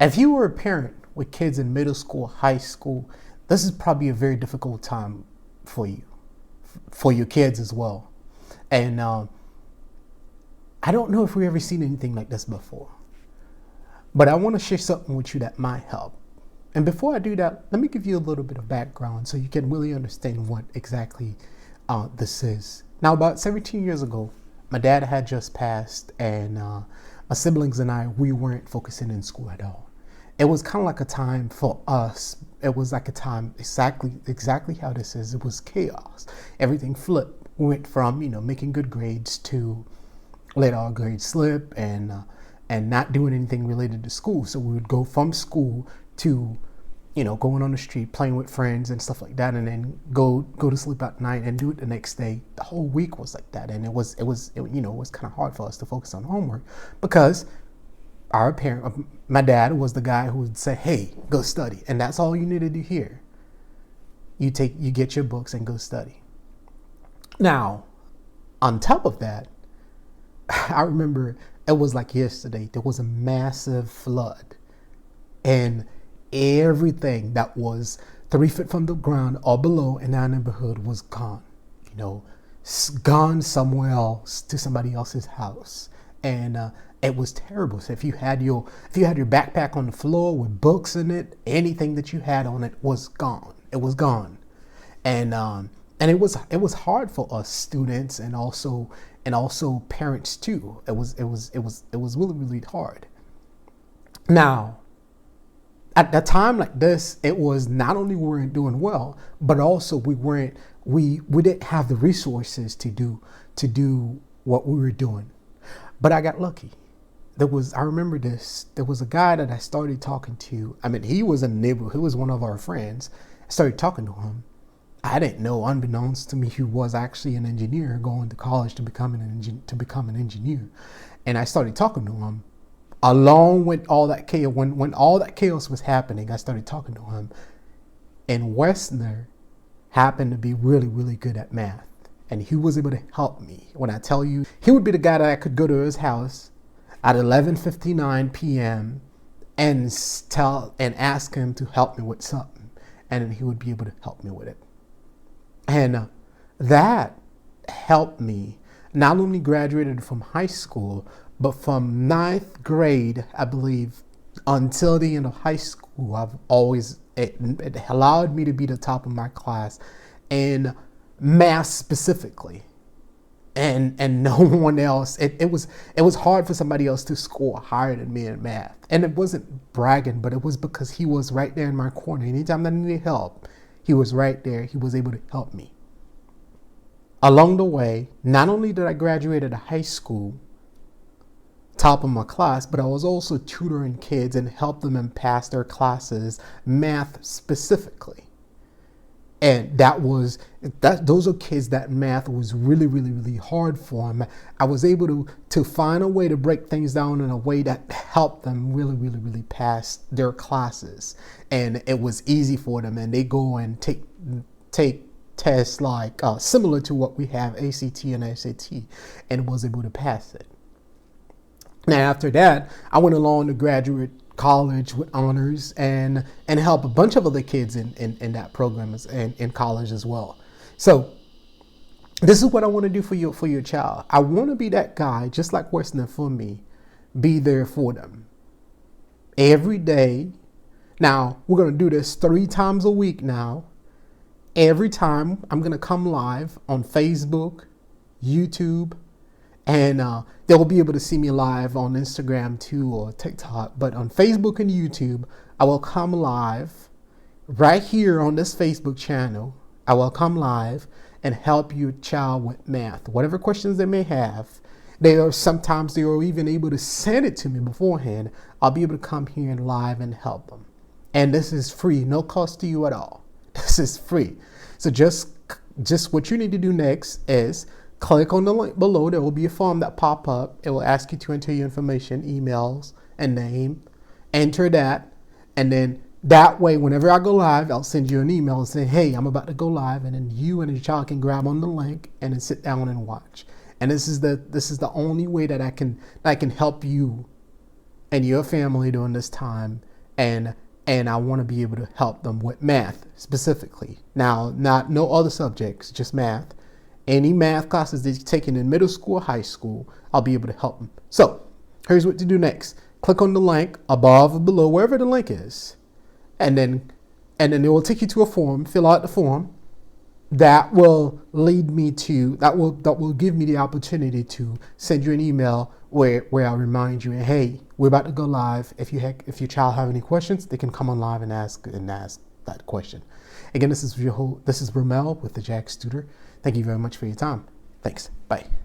If you were a parent with kids in middle school, high school, this is probably a very difficult time for you, for your kids as well. And I don't know if we've ever seen anything like this before, but I want to share something with you that might help. And before I do that, let me give you a little bit of background so you can really understand what exactly this is. Now, about 17 years ago, my dad had just passed, and my siblings and I, we weren't focusing in school at all. It was kind of like a time for us. It was like a time exactly how this is. It was chaos. Everything flipped. We went from, making good grades to let our grades slip and not doing anything related to school. So we would go from school to, going on the street, playing with friends and stuff like that, and then go to sleep at night and do it the next day. The whole week was like that, and it was kind of hard for us to focus on homework because my dad was the guy who would say, "Hey, go study," and that's all you needed to hear. You get your books and go study. Now, on top of that, I remember it was like yesterday. There was a massive flood, and everything that was 3 feet from the ground or below in our neighborhood was gone. Gone somewhere else to somebody else's house, and it was terrible. So if you had your backpack on the floor with books in it, anything that you had on it was gone. It was gone, and it was hard for us students and also parents too. It was really, really hard. Now, at a time like this, it was not only we weren't doing well, but also we didn't have the resources to do what we were doing. But I got lucky. I remember this. There was a guy that I started talking to. I mean, he was a neighbor. He was one of our friends. I started talking to him. I didn't know, unbeknownst to me, he was actually an engineer going to college to become an engineer. And I started talking to him. Along with all that chaos, when all that chaos was happening, I started talking to him. And Westner happened to be really, really good at math. And he was able to help me. When I tell you, he would be the guy that I could go to his house at 11:59 p.m. and ask him to help me with something. And then he would be able to help me with it. And that helped me not only graduated from high school, but from 9th grade, I believe, until the end of high school, it allowed me to be the top of my class in math specifically. And no one else. It was hard for somebody else to score higher than me in math. And it wasn't bragging, but it was because he was right there in my corner. Anytime I needed help, he was right there. He was able to help me. Along the way, not only did I graduate out of high school, top of my class, but I was also tutoring kids and helped them and pass their classes, math specifically. And those are kids that math was really, really, really hard for them. I was able to find a way to break things down in a way that helped them really, really, really pass their classes. And it was easy for them. And they go and take tests like similar to what we have, ACT and SAT, and was able to pass it. Now, after that, I went along to graduate college with honors and help a bunch of other kids in that program and in college as well. So this is what I want to do for your child. I want to be that guy, just like Western for me, be there for them every day. Now, we're going to do this 3 times a week now. Every time I'm going to come live on Facebook, YouTube, and they will be able to see me live on Instagram too or TikTok. But on Facebook and YouTube, I will come live right here on this Facebook channel. I will come live and help your child with math. Whatever questions they may have, sometimes they are even able to send it to me beforehand. I'll be able to come here and live and help them. And this is free, no cost to you at all. This is free. So just what you need to do next is click on the link below. There will be a form that pop up. It will ask you to enter your information, emails and name. Enter that. And then that way, whenever I go live, I'll send you an email and say, hey, I'm about to go live. And then you and your child can grab on the link and then sit down and watch. And this is the only way that I can help you and your family during this time and I want to be able to help them with math specifically. Now, not no other subjects, just math. Any math classes they're taking in middle school or high school, I'll be able to help them. So here's what to do next. Click on the link above or below, wherever the link is, and then it will take you to a form. Fill out the form. That will lead me to that will give me the opportunity to send you an email where I'll remind you, hey, we're about to go live. If your child have any questions, they can come on live and ask that question. Again, this is Ramel with the Jax Tutor. Thank you very much for your time. Thanks. Bye.